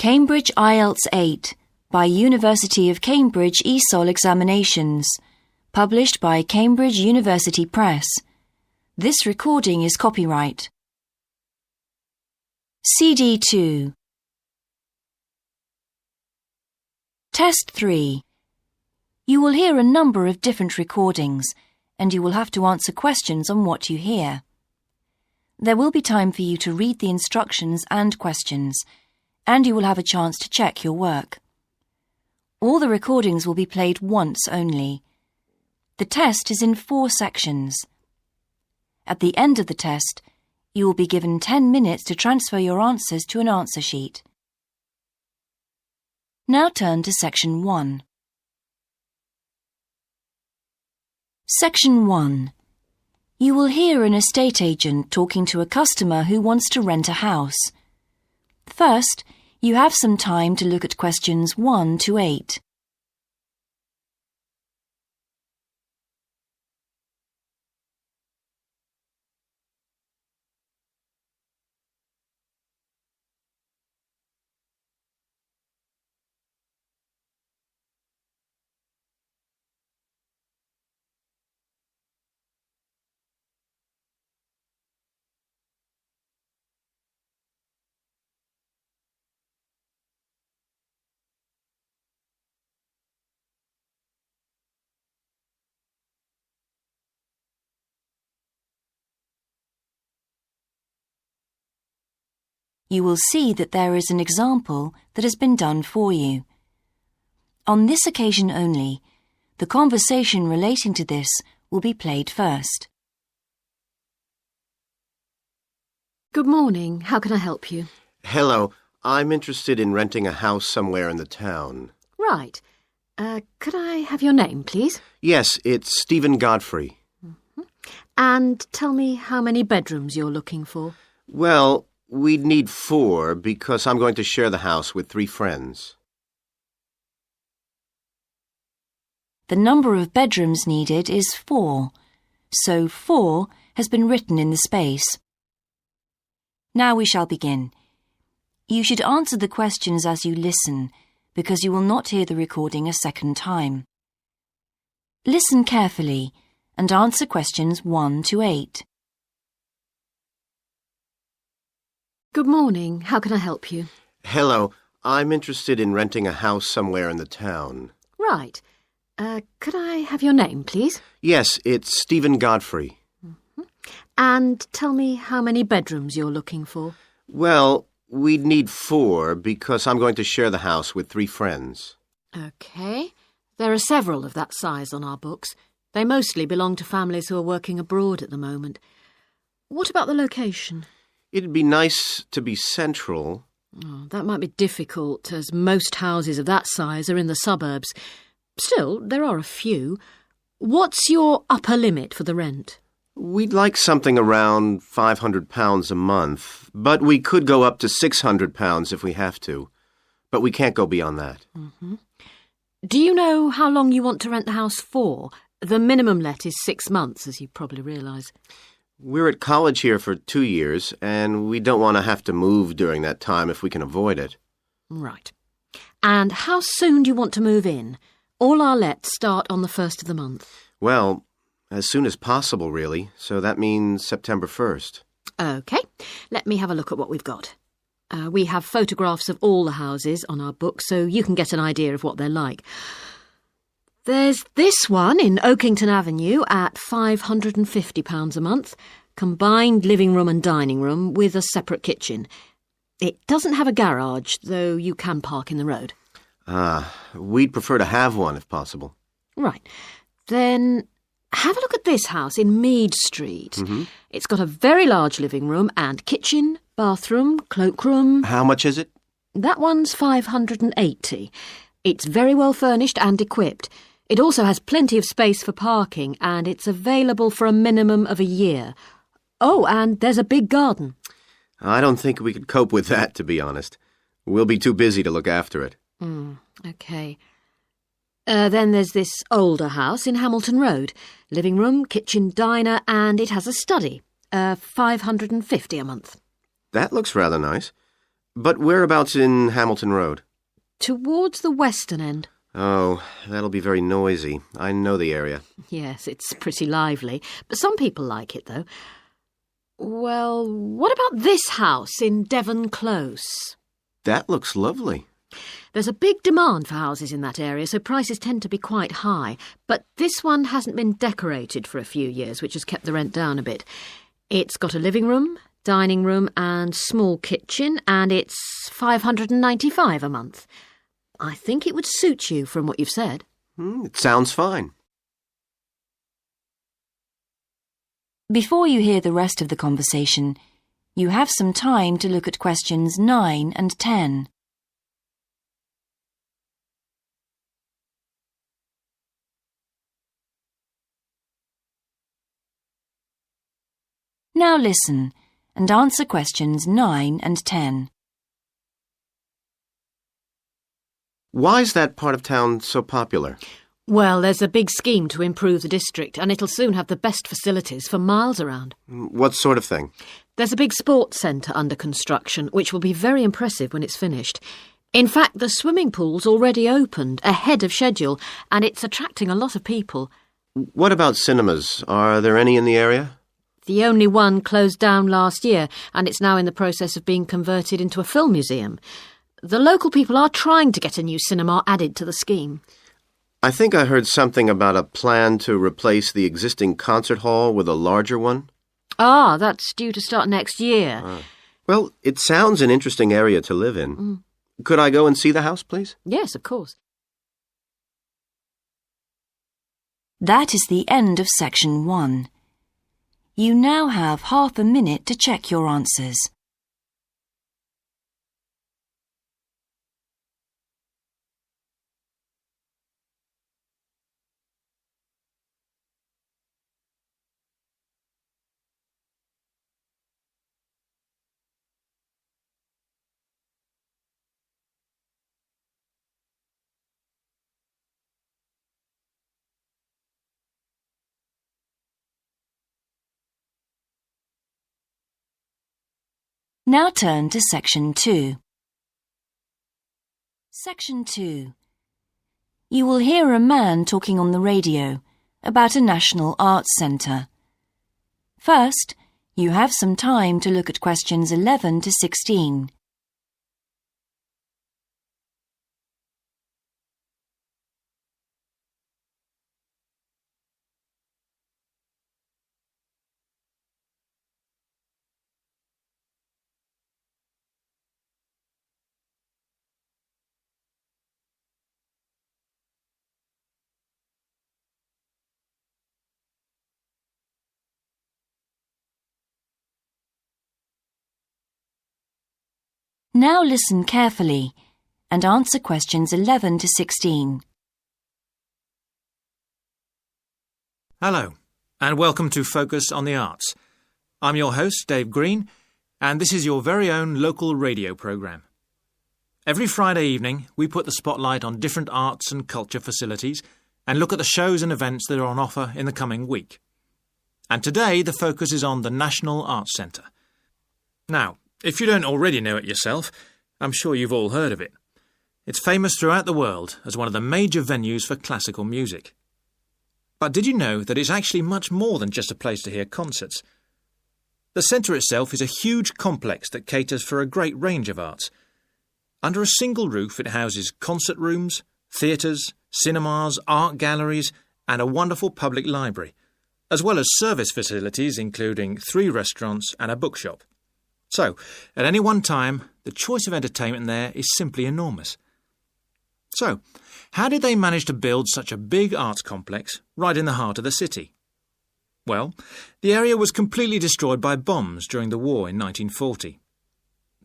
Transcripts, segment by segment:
Cambridge IELTS 8 by University of Cambridge ESOL Examinations, published by Cambridge University Press. This recording is copyright. CD 2. Test 3. You will hear a number of different recordings, and you will have to answer questions on what you hear. There will be time for you to read the instructions and questions, and you will have a chance to check your work. All the recordings will be played once only. The test is in 4 sections. At the end of the test, you will be given 10 minutes to transfer your answers to an answer sheet. Now turn to Section 1. Section 1. You will hear an estate agent talking to a customer who wants to rent a house. First, you have some time to look at questions 1 to 8. You will see that there is an example that has been done for you. On this occasion only, the conversation relating to this will be played first. Good morning. How can I help you? Hello. I'm interested in renting a house somewhere in the town. Right. Could I have your name, please? Yes, it's Stephen Godfrey. And tell me how many bedrooms you're looking for. Well, we'd need 4 because I'm going to share the house with 3 friends. The number of bedrooms needed is 4, so 4 has been written in the space. Now we shall begin. You should answer the questions as you listen, because you will not hear the recording a second time. Listen carefully and answer questions 1 to 8. Good morning. How can I help you? Hello. I'm interested in renting a house somewhere in the town. Right. Could I have your name, please? Yes, it's Stephen Godfrey. And tell me how many bedrooms you're looking for. Well, we'd need 4 because I'm going to share the house with 3 friends. OK. There are several of that size on our books. They mostly belong to families who are working abroad at the moment. What about the location? It'd be nice to be central. Oh, that might be difficult, as most houses of that size are in the suburbs. Still, there are a few. What's your upper limit for the rent? We'd like something around £500 a month, but we could go up to £600 if we have to. But we can't go beyond that. Do you know how long you want to rent the house for? The minimum let is 6 months, as you probably realise. We're at college here for 2 years, and we don't want to have to move during that time if we can avoid it. Right. And how soon do you want to move in? All our lets start on the 1st of the month. Well, as soon as possible, really, so that means September 1st. OK. Let me have a look at what we've got. We have photographs of all the houses on our book, so you can get an idea of what they're like. There's this one in Oakington Avenue at £550 a month, combined living room and dining room with a separate kitchen. It doesn't have a garage, though you can park in the road. We'd prefer to have one if possible. Right. Then have a look at this house in Mead Street. It's got a very large living room and kitchen, bathroom, cloakroom. How much is it? That one's £580. It's very well furnished and equipped. It also has plenty of space for parking, and it's available for a minimum of a year. Oh, and there's a big garden. I don't think we could cope with that, to be honest. We'll be too busy to look after it. OK. Then there's this older house in Hamilton Road. Living room, kitchen, diner, and it has a study. £550 a month. That looks rather nice. But whereabouts in Hamilton Road? Towards the western end. Oh, that'll be very noisy. I know the area. Yes, it's pretty lively, but some people like it, though. Well, what about this house in Devon Close? That looks lovely. There's a big demand for houses in that area, so prices tend to be quite high. But this one hasn't been decorated for a few years, which has kept the rent down a bit. It's got a living room, dining room and small kitchen, and it's $595 a month. I think it would suit you from what you've said. It sounds fine. Before you hear the rest of the conversation, you have some time to look at questions 9 and 10. Now listen and answer questions 9 and 10. Why is that part of town so popular? Well, there's a big scheme to improve the district, and it'll soon have the best facilities for miles around. What sort of thing? There's a big sports centre under construction, which will be very impressive when it's finished. In fact, the swimming pool's already opened, ahead of schedule, and it's attracting a lot of people. What about cinemas? Are there any in the area? The only one closed down last year, and it's now in the process of being converted into a film museum. The local people are trying to get a new cinema added to the scheme. I think I heard something about a plan to replace the existing concert hall with a larger one. Ah, that's due to start next year. Well, it sounds an interesting area to live in. Could I go and see the house, please? Yes, of course. That is the end of section 1. You now have half a minute to check your answers. Now turn to section 2. Section 2. You will hear a man talking on the radio about a national arts centre. First, you have some time to look at questions 11 to 16. Now listen carefully and answer questions 11 to 16. Hello, and welcome to Focus on the Arts. I'm your host, Dave Green, and this is your very own local radio programme. Every Friday evening, we put the spotlight on different arts and culture facilities and look at the shows and events that are on offer in the coming week. And today, the focus is on the National Arts Centre. Now, if you don't already know it yourself, I'm sure you've all heard of it. It's famous throughout the world as one of the major venues for classical music. But did you know that it's actually much more than just a place to hear concerts? The centre itself is a huge complex that caters for a great range of arts. Under a single roof, it houses concert rooms, theatres, cinemas, art galleries, and a wonderful public library, as well as service facilities including 3 restaurants and a bookshop. So, at any one time, the choice of entertainment there is simply enormous. So, how did they manage to build such a big arts complex right in the heart of the city? Well, the area was completely destroyed by bombs during the war in 1940.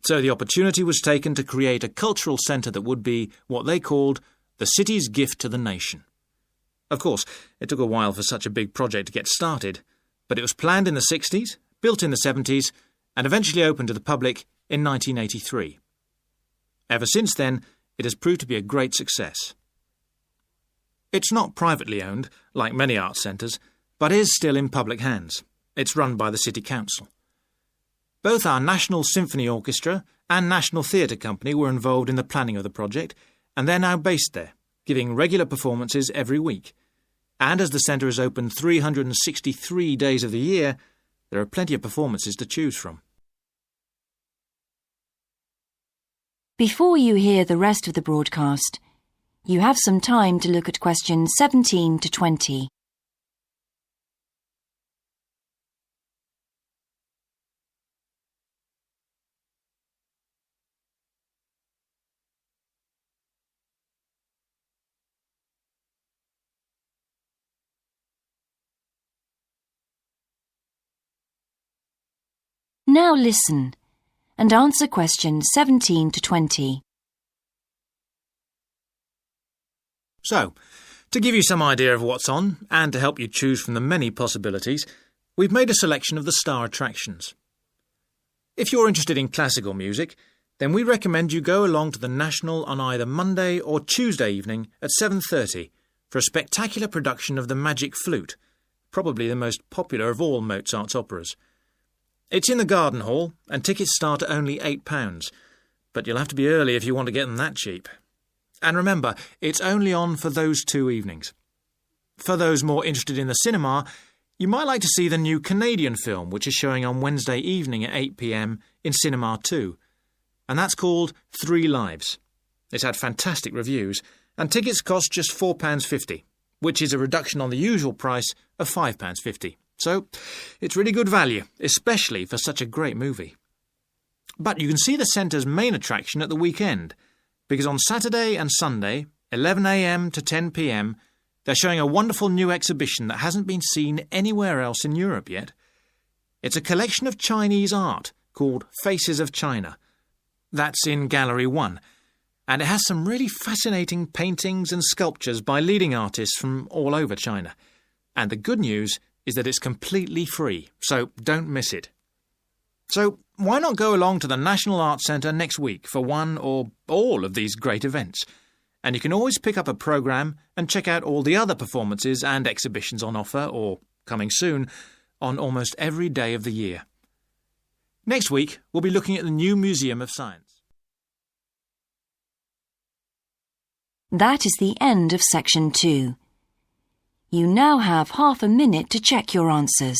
So the opportunity was taken to create a cultural centre that would be what they called the city's gift to the nation. Of course, it took a while for such a big project to get started, but it was planned in the 60s, built in the 70s, and eventually opened to the public in 1983. Ever since then, it has proved to be a great success. It's not privately owned, like many arts centres, but is still in public hands. It's run by the City Council. Both our National Symphony Orchestra and National Theatre Company were involved in the planning of the project, and they're now based there, giving regular performances every week. And as the centre is open 363 days of the year, there are plenty of performances to choose from. Before you hear the rest of the broadcast, you have some time to look at questions 17 to 20. Now listen and answer questions 17 to 20. So, to give you some idea of what's on, and to help you choose from the many possibilities, we've made a selection of the star attractions. If you're interested in classical music, then we recommend you go along to the National on either Monday or Tuesday evening at 7:30 for a spectacular production of The Magic Flute, probably the most popular of all Mozart's operas. It's in the Garden Hall, and tickets start at only £8, but you'll have to be early if you want to get them that cheap. And remember, it's only on for those 2 evenings. For those more interested in the cinema, you might like to see the new Canadian film, which is showing on Wednesday evening at 8 p.m. in Cinema 2, and that's called 3 Lives. It's had fantastic reviews, and tickets cost just £4.50, which is a reduction on the usual price of £5.50. So, it's really good value, especially for such a great movie. But you can see the centre's main attraction at the weekend, because on Saturday and Sunday, 11 a.m. to 10 p.m, they're showing a wonderful new exhibition that hasn't been seen anywhere else in Europe yet. It's a collection of Chinese art called Faces of China. That's in Gallery 1, and it has some really fascinating paintings and sculptures by leading artists from all over China. And the good news is that it's completely free, so don't miss it. So why not go along to the National Arts Centre next week for one or all of these great events? And you can always pick up a programme and check out all the other performances and exhibitions on offer, or coming soon, on almost every day of the year. Next week, we'll be looking at the new Museum of Science. That is the end of section 2. You now have half a minute to check your answers.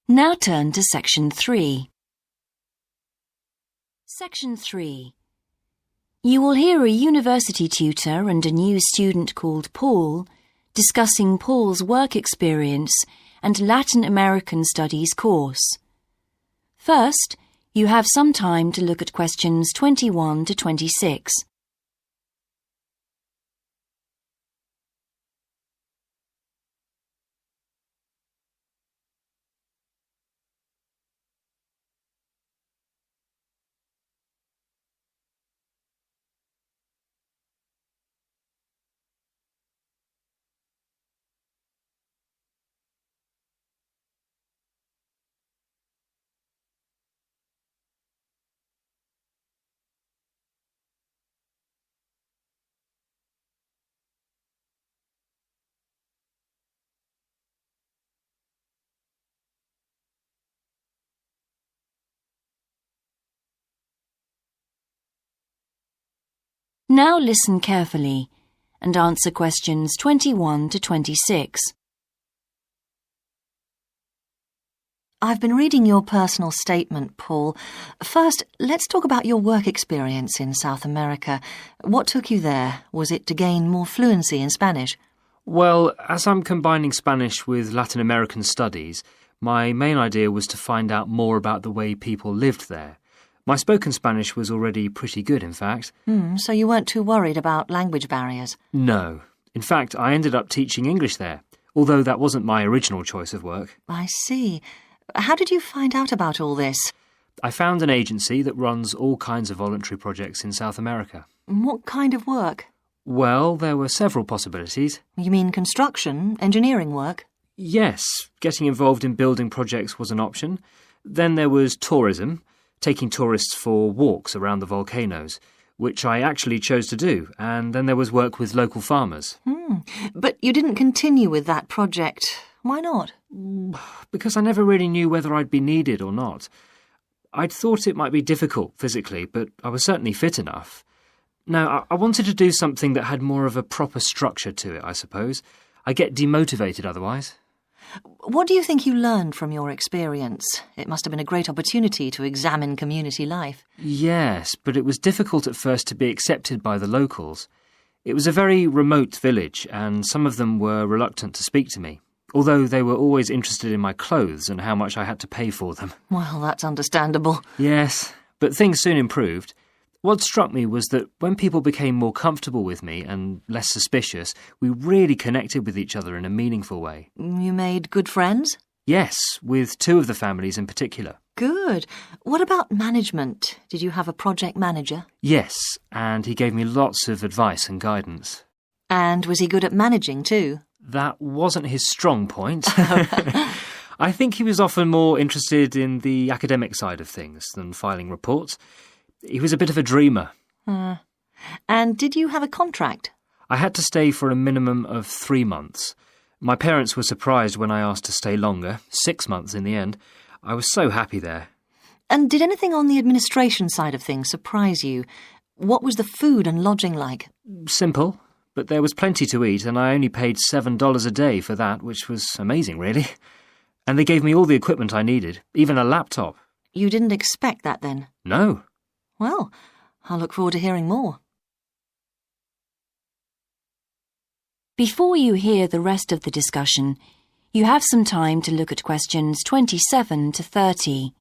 Now turn to section 3. Section 3. You will hear a university tutor and a new student called Paul discussing Paul's work experience and Latin American Studies course. First, you have some time to look at questions 21 to 26. Now listen carefully and answer questions 21 to 26. I've been reading your personal statement, Paul. First, let's talk about your work experience in South America. What took you there? Was it to gain more fluency in Spanish? Well, as I'm combining Spanish with Latin American studies, my main idea was to find out more about the way people lived there. My spoken Spanish was already pretty good, in fact. So you weren't too worried about language barriers? No. In fact, I ended up teaching English there, although that wasn't my original choice of work. I see. How did you find out about all this? I found an agency that runs all kinds of voluntary projects in South America. What kind of work? Well, there were several possibilities. You mean construction, engineering work? Yes, getting involved in building projects was an option. Then there was tourism, taking tourists for walks around the volcanoes, which I actually chose to do, and then there was work with local farmers. But you didn't continue with that project. Why not? Because I never really knew whether I'd be needed or not. I'd thought it might be difficult physically, but I was certainly fit enough. No, I wanted to do something that had more of a proper structure to it, I suppose. I get demotivated otherwise. What do you think you learned from your experience? It must have been a great opportunity to examine community life. Yes, but it was difficult at first to be accepted by the locals. It was a very remote village, and some of them were reluctant to speak to me, although they were always interested in my clothes and how much I had to pay for them. Well, that's understandable. Yes, but things soon improved. What struck me was that when people became more comfortable with me and less suspicious, we really connected with each other in a meaningful way. You made good friends? Yes, with two of the families in particular. Good. What about management? Did you have a project manager? Yes, and he gave me lots of advice and guidance. And was he good at managing too? That wasn't his strong point. I think he was often more interested in the academic side of things than filing reports. He was a bit of a dreamer. And did you have a contract? I had to stay for a minimum of 3 months. My parents were surprised when I asked to stay longer, 6 months in the end. I was so happy there. And did anything on the administration side of things surprise you? What was the food and lodging like? Simple, but there was plenty to eat, and I only paid $7 a day for that, which was amazing, really. And they gave me all the equipment I needed, even a laptop. You didn't expect that then? No. Well, I'll look forward to hearing more. Before you hear the rest of the discussion, you have some time to look at questions 27 to 30.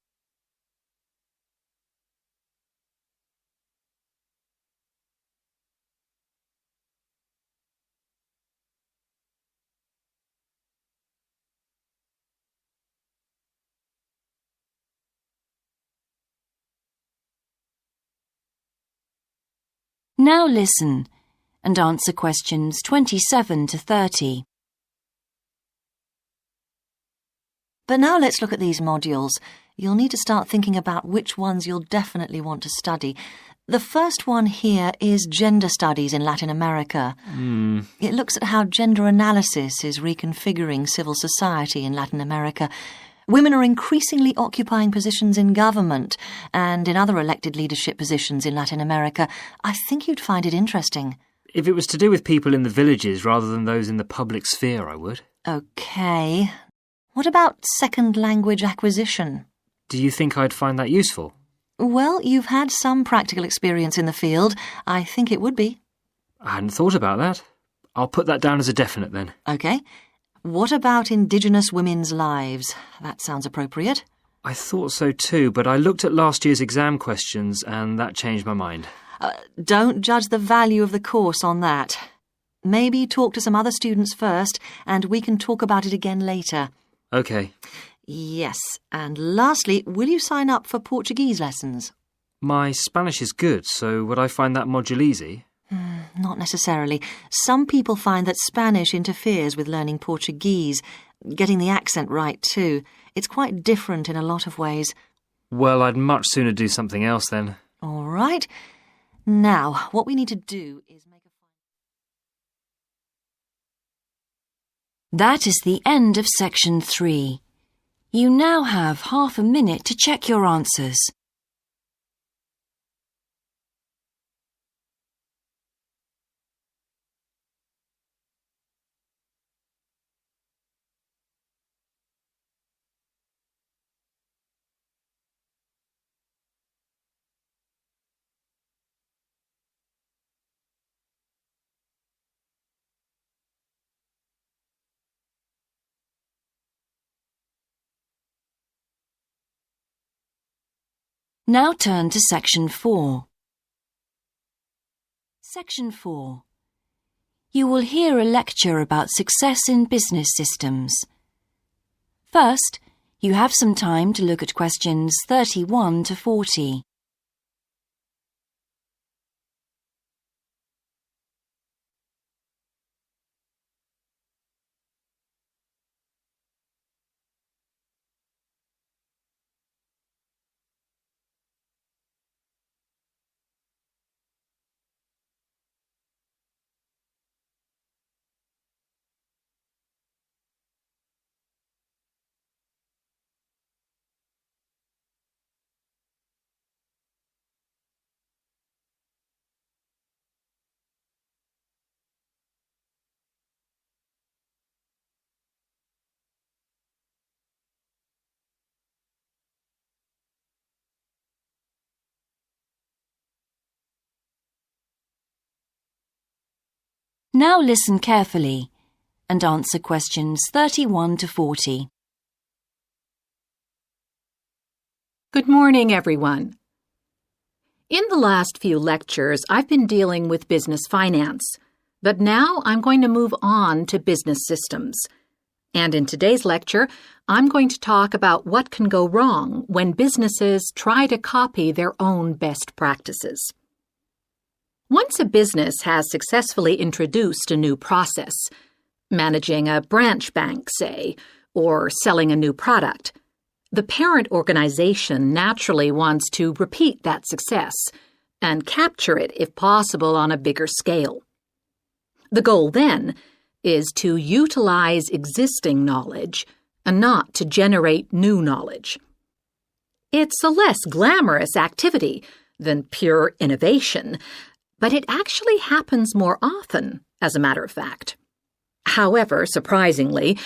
Now listen and answer questions 27 to 30. But now let's look at these modules. You'll need to start thinking about which ones you'll definitely want to study. The first one here is Gender Studies in Latin America. It looks at how gender analysis is reconfiguring civil society in Latin America. Women are increasingly occupying positions in government and in other elected leadership positions in Latin America. I think you'd find it interesting. If it was to do with people in the villages rather than those in the public sphere, I would. OK. What about second language acquisition? Do you think I'd find that useful? Well, you've had some practical experience in the field. I think it would be. I hadn't thought about that. I'll put that down as a definite then. OK. What about Indigenous women's lives? That sounds appropriate. I thought so too, but I looked at last year's exam questions and that changed my mind. Don't judge the value of the course on that. Maybe talk to some other students first and we can talk about it again later. OK. Yes, and lastly, will you sign up for Portuguese lessons? My Spanish is good, so would I find that module easy? Not necessarily. Some people find that Spanish interferes with learning Portuguese, getting the accent right too. It's quite different in a lot of ways. Well, I'd much sooner do something else then. All right. Now, what we need to do is make a... That is the end of section 3. You now have half a minute to check your answers. Now turn to section 4. Section 4. You will hear a lecture about success in business systems. First, You have some time to look at questions 31 to 40. Now listen carefully and answer questions 31 to 40. Good morning, everyone. In the last few lectures, I've been dealing with business finance, but now I'm going to move on to business systems. And in today's lecture, I'm going to talk about what can go wrong when businesses try to copy their own best practices. Once a business has successfully introduced a new process, managing a branch bank, say, or selling a new product, the parent organization naturally wants to repeat that success and capture it, if possible, on a bigger scale. The goal, then, is to utilize existing knowledge and not to generate new knowledge. It's a less glamorous activity than pure innovation, but it actually happens more often, as a matter of fact. However, surprisingly,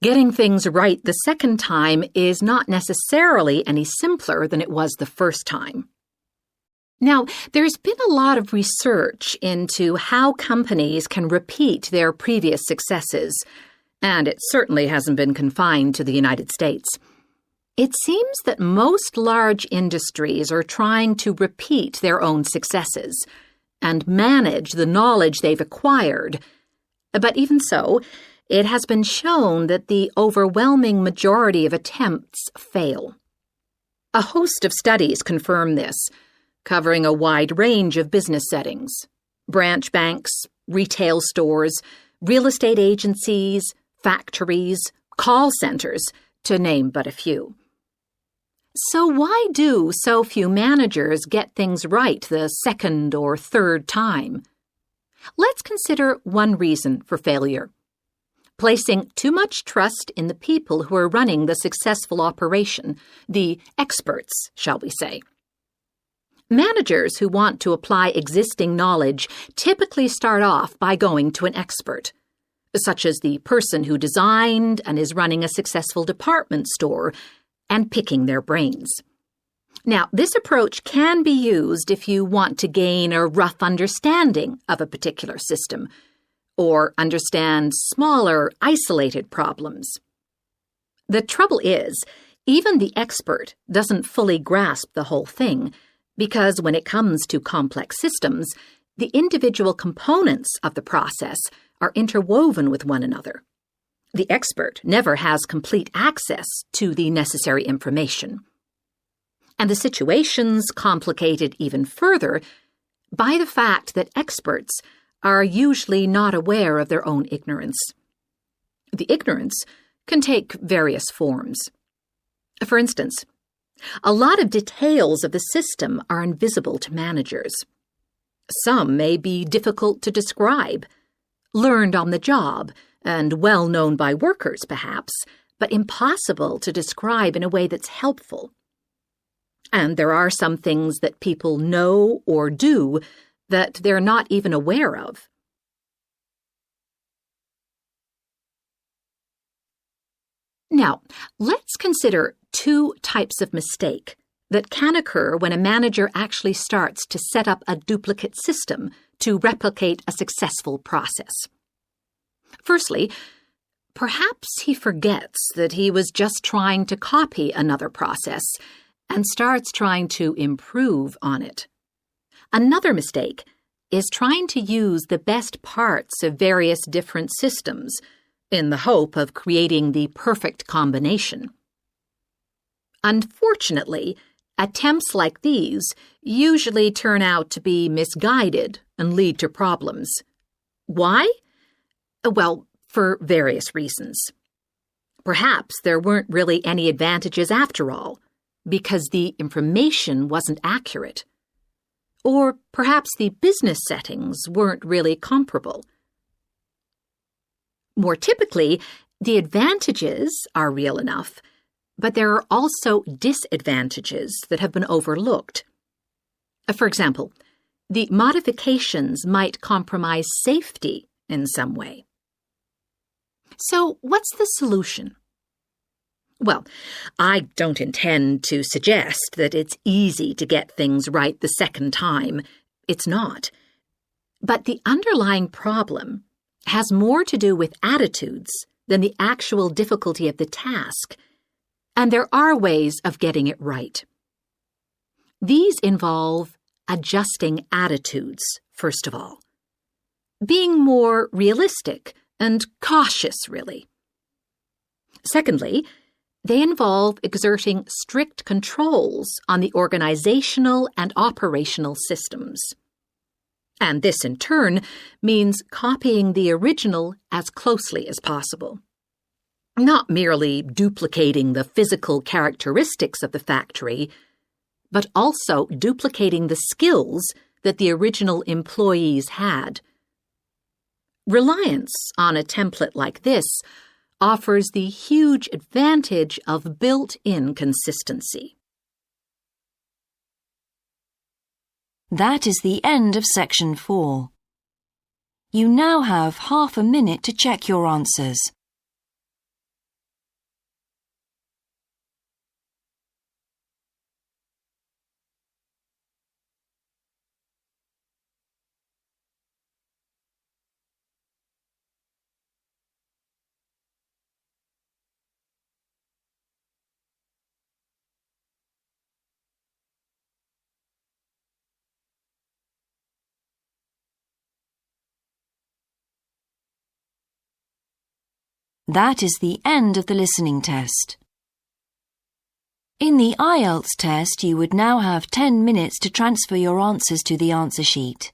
getting things right the second time is not necessarily any simpler than it was the first time. Now, there's been a lot of research into how companies can repeat their previous successes, and it certainly hasn't been confined to the United States. It seems that most large industries are trying to repeat their own successes and manage the knowledge they've acquired. But even so, it has been shown that the overwhelming majority of attempts fail. A host of studies confirm this, covering a wide range of business settings: branch banks, retail stores, real estate agencies, factories, call centers, to name but a few. So why do so few managers get things right the second or third time? Let's consider one reason for failure: placing too much trust in the people who are running the successful operation, the experts, shall we say. Managers who want to apply existing knowledge typically start off by going to an expert, such as the person who designed and is running a successful department store, and picking their brains. Now, this approach can be used if you want to gain a rough understanding of a particular system, or understand smaller, isolated problems. The trouble is, even the expert doesn't fully grasp the whole thing, because when it comes to complex systems, the individual components of the process are interwoven with one another. The expert never has complete access to the necessary information. And the situation's complicated even further by the fact that experts are usually not aware of their own ignorance. The ignorance can take various forms. For instance, a lot of details of the system are invisible to managers. Some may be difficult to describe, learned on the job, and well known by workers, perhaps, but impossible to describe in a way that's helpful. And there are some things that people know or do that they're not even aware of. Now, let's consider two types of mistake that can occur when a manager actually starts to set up a duplicate system to replicate a successful process. Firstly, perhaps he forgets that he was just trying to copy another process and starts trying to improve on it. Another mistake is trying to use the best parts of various different systems in the hope of creating the perfect combination. Unfortunately, attempts like these usually turn out to be misguided and lead to problems. Why? Well, for various reasons. Perhaps there weren't really any advantages after all, because the information wasn't accurate. Or perhaps the business settings weren't really comparable. More typically, the advantages are real enough, but there are also disadvantages that have been overlooked. For example, the modifications might compromise safety in some way. So, what's the solution? Well, I don't intend to suggest that it's easy to get things right the second time. It's not. But the underlying problem has more to do with attitudes than the actual difficulty of the task, and there are ways of getting it right. These involve adjusting attitudes, first of all. Being more realistic and cautious, really. Secondly, they involve exerting strict controls on the organizational and operational systems. And this, in turn, means copying the original as closely as possible. Not merely duplicating the physical characteristics of the factory, but also duplicating the skills that the original employees had. Reliance on a template like this offers the huge advantage of built-in consistency. That is the end of section 4. You now have half a minute to check your answers. That is the end of the listening test. In the IELTS test, you would now have 10 minutes to transfer your answers to the answer sheet.